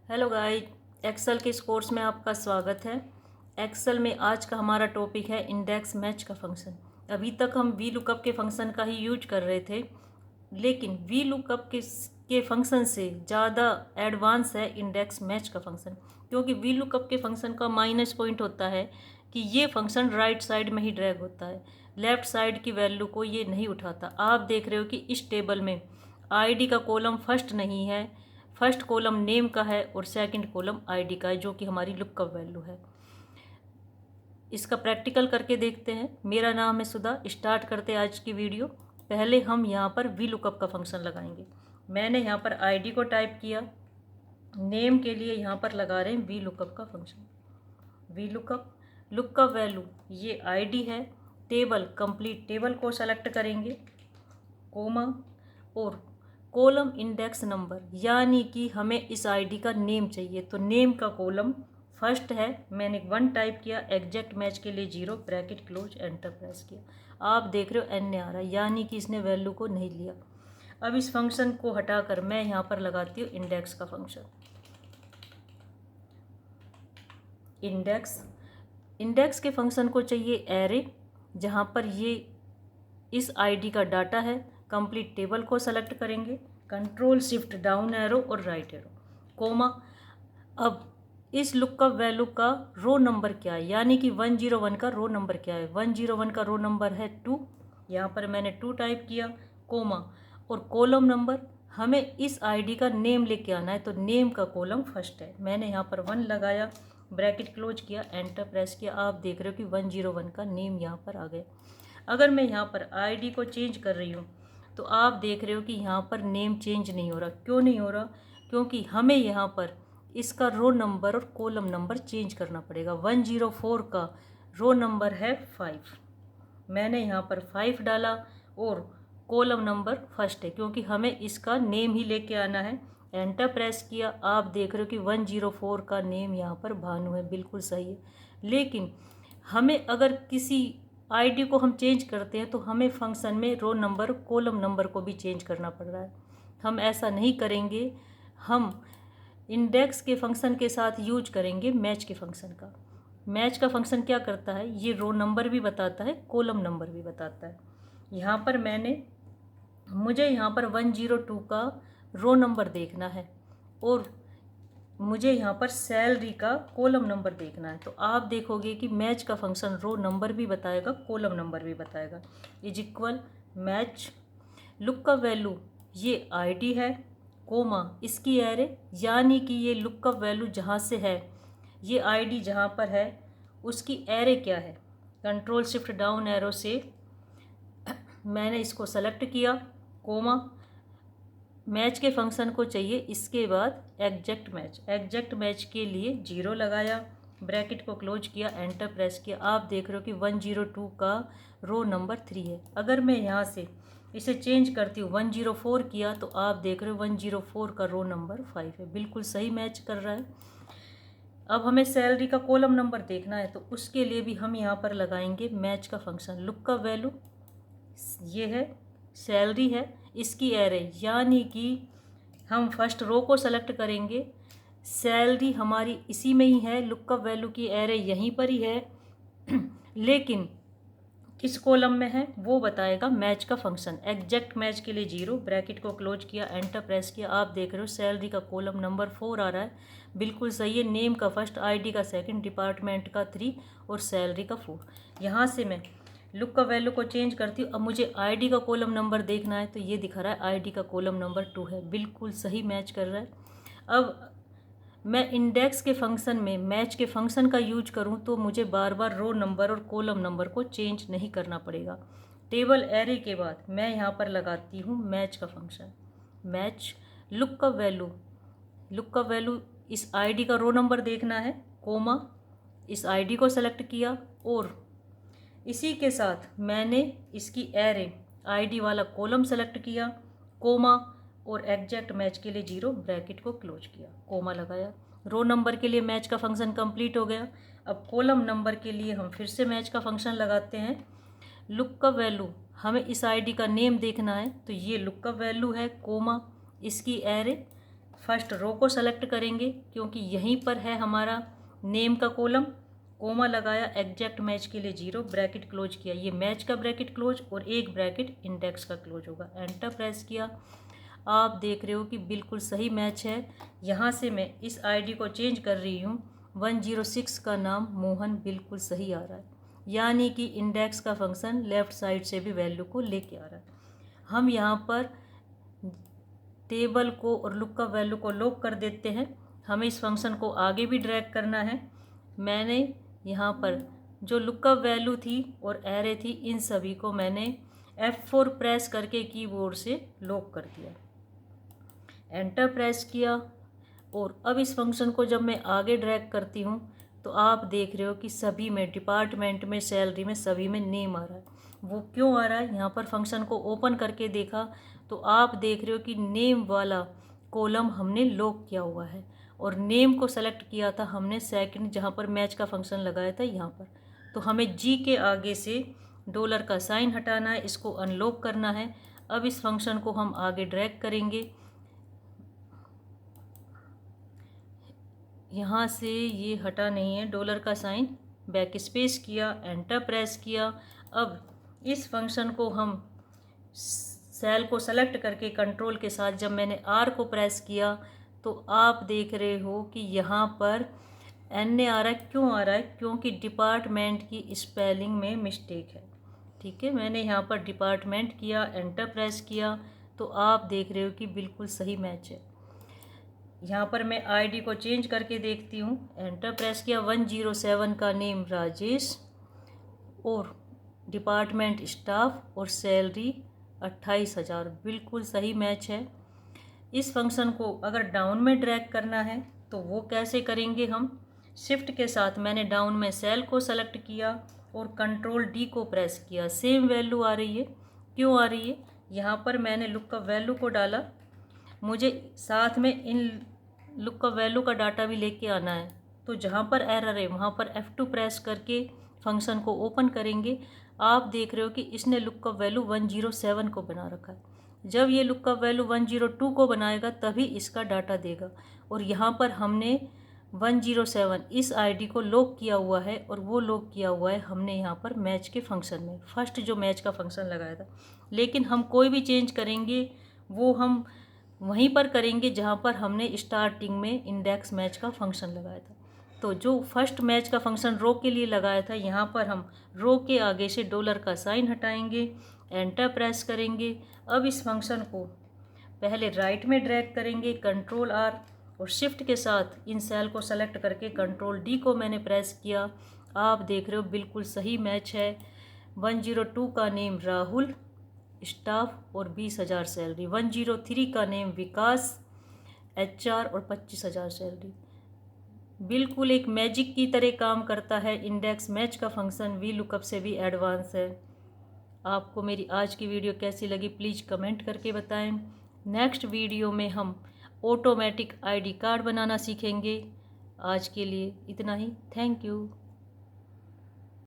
Hello guys, Excel के इस course में आपका स्वागत है। एक्सेल में आज का हमारा टॉपिक है इंडेक्स मैच का फंक्शन। अभी तक हम वी लुकअप के फंक्शन का ही यूज कर रहे थे, लेकिन वी लुकअप के फंक्शन से ज़्यादा एडवांस है इंडेक्स मैच का फंक्शन। क्योंकि वी लुकअप के फंक्शन का माइनस पॉइंट होता है कि ये फंक्शन राइट साइड में ही ड्रैग होता है, लेफ्ट साइड की वैल्यू को ये नहीं उठाता। आप देख रहे हो कि इस टेबल में आईडी का कॉलम फर्स्ट नहीं है, फर्स्ट कॉलम नेम का है और सेकंड कॉलम आईडी का है, जो कि हमारी लुकअप वैल्यू है। इसका प्रैक्टिकल करके देखते हैं। मेरा नाम है सुधा। स्टार्ट करते हैं आज की वीडियो। पहले हम यहाँ पर वी लुकअप का फंक्शन लगाएंगे। मैंने यहाँ पर आईडी को टाइप किया, नेम के लिए यहाँ पर लगा रहे हैं वी लुकअप का फंक्शन। वी लुकअप वैल्यू ये आईडी है, टेबल कंप्लीट टेबल को सेलेक्ट करेंगे, कोमा और कॉलम इंडेक्स नंबर, यानी कि हमें इस आईडी का नेम चाहिए, तो नेम का कॉलम फर्स्ट है। मैंने 1 टाइप किया, एग्जैक्ट मैच के लिए 0, ब्रैकेट क्लोज, एंटर प्रेस किया। आप देख रहे हो एन आ रहा है, यानी कि इसने वैल्यू को नहीं लिया। अब इस फंक्शन को हटाकर मैं यहाँ पर लगाती हूँ इंडेक्स का फंक्शन। इंडेक्स के फंक्शन को चाहिए एरे, जहाँ पर ये इस आईडी का डाटा है। कंप्लीट टेबल को सेलेक्ट करेंगे, कंट्रोल शिफ्ट डाउन एरो और राइट एरो, कोमा। अब इस लुकअप वैल्यू का रो नंबर क्या है, यानी कि 101 का रो नंबर क्या है। 101 का रो नंबर है 2, यहाँ पर मैंने 2 टाइप किया, कोमा और कॉलम नंबर। हमें इस आईडी का नेम लेके आना है, तो नेम का कॉलम फर्स्ट है। मैंने यहाँ पर 1 लगाया, ब्रैकेट क्लोज किया, एंटर प्रेस किया। आप देख रहे हो कि 101 का नेम यहाँ पर आ गया। अगर मैं यहाँ पर आईडी को चेंज कर रही हूँ, तो आप देख रहे हो कि यहाँ पर नेम चेंज नहीं हो रहा। क्यों नहीं हो रहा? क्योंकि हमें यहाँ पर इसका रो नंबर और कॉलम नंबर चेंज करना पड़ेगा। 104 का रो नंबर है 5, मैंने यहाँ पर 5 डाला और कॉलम नंबर फर्स्ट है, क्योंकि हमें इसका नेम ही लेके आना है। एंटर प्रेस किया। आप देख रहे हो कि 104 का नेम यहाँ पर भानु है, बिल्कुल सही है। लेकिन हमें अगर किसी आईडी को हम चेंज करते हैं, तो हमें फंक्शन में रो नंबर कॉलम नंबर को भी चेंज करना पड़ रहा है। हम ऐसा नहीं करेंगे, हम इंडेक्स के फंक्शन के साथ यूज करेंगे मैच के फंक्शन का। मैच का फंक्शन क्या करता है, ये रो नंबर भी बताता है, कॉलम नंबर भी बताता है। यहाँ पर मुझे यहाँ पर 102 का रो नंबर देखना है और मुझे यहाँ पर सैलरी का कॉलम नंबर देखना है। तो आप देखोगे कि मैच का फंक्शन रो नंबर भी बताएगा, कॉलम नंबर भी बताएगा। Is equal match lookup value ये आईडी है, कोमा इसकी एरे, यानी कि ये लुकअप वैल्यू जहाँ से है, ये आईडी जहाँ पर है, उसकी एरे क्या है। कंट्रोल शिफ्ट डाउन एरो से मैंने इसको सेलेक्ट किया, कोमा। मैच के फंक्शन को चाहिए इसके बाद एग्जैक्ट मैच के लिए 0 लगाया, ब्रैकेट को क्लोज किया, एंटर प्रेस किया। आप देख रहे हो कि 102 का रो नंबर 3 है। अगर मैं यहाँ से इसे चेंज करती हूँ, 104 किया, तो आप देख रहे हो 104 का रो नंबर 5 है, बिल्कुल सही मैच कर रहा है। अब हमें सैलरी का कॉलम नंबर देखना है, तो उसके लिए भी हम यहाँ पर लगाएंगे मैच का फंक्शन। लुकअप वैल्यू ये है, सैलरी है, इसकी एरे, यानी कि हम फर्स्ट रो को सेलेक्ट करेंगे। सैलरी हमारी इसी में ही है, लुकअप वैल्यू की एरे यहीं पर ही है, लेकिन किस कॉलम में है वो बताएगा मैच का फंक्शन। एग्जैक्ट मैच के लिए 0, ब्रैकेट को क्लोज किया, एंटर प्रेस किया। आप देख रहे हो सैलरी का कॉलम नंबर 4 आ रहा है, बिल्कुल सही है। नेम का फर्स्ट, आईडी का सेकंड, डिपार्टमेंट का 3 और सैलरी का 4। यहाँ से मैं लुक का वैल्यू को चेंज करती हूँ। अब मुझे आईडी का कॉलम नंबर देखना है, तो ये दिखा रहा है आईडी का कॉलम नंबर 2 है, बिल्कुल सही मैच कर रहा है। अब मैं इंडेक्स के फंक्शन में मैच के फंक्शन का यूज करूं, तो मुझे बार बार रो नंबर और कॉलम नंबर को चेंज नहीं करना पड़ेगा। टेबल एरे के बाद मैं यहाँ पर लगाती हूँ मैच का फंक्शन। मैच लुक का वैल्यू इस आईडी का रो नंबर देखना है, कोमा इस आईडी को सेलेक्ट किया और इसी के साथ मैंने इसकी एरे आईडी वाला कॉलम सेलेक्ट किया, कोमा और एग्जैक्ट मैच के लिए 0, ब्रैकेट को क्लोज किया, कोमा लगाया। रो नंबर के लिए मैच का फंक्शन कंप्लीट हो गया। अब कॉलम नंबर के लिए हम फिर से मैच का फंक्शन लगाते हैं। लुक का वैल्यू हमें इस आईडी का नेम देखना है, तो ये लुक का वैल्यू है, कोमा इसकी एरे, फर्स्ट रो को सेलेक्ट करेंगे क्योंकि यहीं पर है हमारा नेम का कॉलम, कोमा लगाया, एग्जैक्ट मैच के लिए 0, ब्रैकेट क्लोज किया, ये मैच का ब्रैकेट क्लोज और एक ब्रैकेट इंडेक्स का क्लोज होगा। एंटर प्रेस किया, आप देख रहे हो कि बिल्कुल सही मैच है। यहाँ से मैं इस आईडी को चेंज कर रही हूँ, 106 का नाम मोहन बिल्कुल सही आ रहा है, यानी कि इंडेक्स का फंक्शन लेफ़्ट साइड से भी वैल्यू को लेके आ रहा है। हम यहाँ पर टेबल को और लुकअप वैल्यू को लॉक कर देते हैं। हमें इस फंक्शन को आगे भी ड्रैग करना है। मैंने यहाँ पर जो लुकअप वैल्यू थी और एरे थी, इन सभी को मैंने F4 प्रेस करके कीबोर्ड से लॉक कर दिया। एंटर प्रेस किया और अब इस फंक्शन को जब मैं आगे ड्रैग करती हूँ तो आप देख रहे हो कि सभी में, डिपार्टमेंट में, सैलरी में, सभी में नेम आ रहा है। वो क्यों आ रहा है? यहाँ पर फंक्शन को ओपन करके देखा तो आप देख रहे हो कि नेम वाला कॉलम हमने लॉक किया हुआ है और नेम को सेलेक्ट किया था हमने सेकंड, जहाँ पर मैच का फंक्शन लगाया था यहाँ पर। तो हमें जी के आगे से डॉलर का साइन हटाना है, इसको अनलॉक करना है। अब इस फंक्शन को हम आगे ड्रैग करेंगे, यहाँ से ये हटा नहीं है डॉलर का साइन, बैक स्पेस किया, एंटर प्रेस किया। अब इस फंक्शन को हम सेल को सेलेक्ट करके कंट्रोल के साथ जब मैंने आर को प्रेस किया तो आप देख रहे हो कि यहाँ पर एन आ रहा है। क्यों आ रहा है? क्योंकि डिपार्टमेंट की स्पेलिंग में मिस्टेक है। ठीक है, मैंने यहाँ पर डिपार्टमेंट किया, एंटर प्रेस किया तो आप देख रहे हो कि बिल्कुल सही मैच है। यहाँ पर मैं आईडी को चेंज करके देखती हूँ, एंटर प्रेस किया, 107 का नेम राजेश और डिपार्टमेंट स्टाफ और सैलरी 28,000, बिल्कुल सही मैच है। इस फंक्शन को अगर डाउन में ड्रैग करना है तो वो कैसे करेंगे? हम शिफ्ट के साथ मैंने डाउन में सेल को सेलेक्ट किया और कंट्रोल डी को प्रेस किया, सेम वैल्यू आ रही है। क्यों आ रही है? यहाँ पर मैंने लुकअप वैल्यू को डाला, मुझे साथ में इन लुकअप वैल्यू का डाटा भी लेके आना है। तो जहाँ पर एरर है वहाँ पर F2 प्रेस करके फंक्शन को ओपन करेंगे। आप देख रहे हो कि इसने लुकअप वैल्यू 107 को बना रखा है। जब ये लुकअप वैल्यू 102 को बनाएगा तभी इसका डाटा देगा और यहाँ पर हमने 107 इस आईडी को लॉक किया हुआ है और वो लॉक किया हुआ है हमने यहाँ पर मैच के फंक्शन में, फर्स्ट जो मैच का फंक्शन लगाया था। लेकिन हम कोई भी चेंज करेंगे वो हम वहीं पर करेंगे जहाँ पर हमने स्टार्टिंग में इंडेक्स मैच का फंक्शन लगाया था। तो जो फर्स्ट मैच का फंक्शन रो के लिए लगाया था, यहाँ पर हम रो के आगे से डॉलर का साइन हटाएंगे, एंटर प्रेस करेंगे। अब इस फंक्शन को पहले राइट में ड्रैग करेंगे, कंट्रोल आर और शिफ्ट के साथ इन सेल को सेलेक्ट करके कंट्रोल डी को मैंने प्रेस किया। आप देख रहे हो बिल्कुल सही मैच है। 102 का नेम राहुल, स्टाफ और 20,000 सैलरी। 103 का नेम विकास, HR और 25,000 सैलरी। बिल्कुल एक मैजिक की तरह काम करता है। इंडेक्स मैच का फंक्शन वी लुकअप से भी एडवांस है। आपको मेरी आज की वीडियो कैसी लगी प्लीज़ कमेंट करके बताएं। नेक्स्ट वीडियो में हम ऑटोमेटिक आईडी कार्ड बनाना सीखेंगे। आज के लिए इतना ही। Thank you.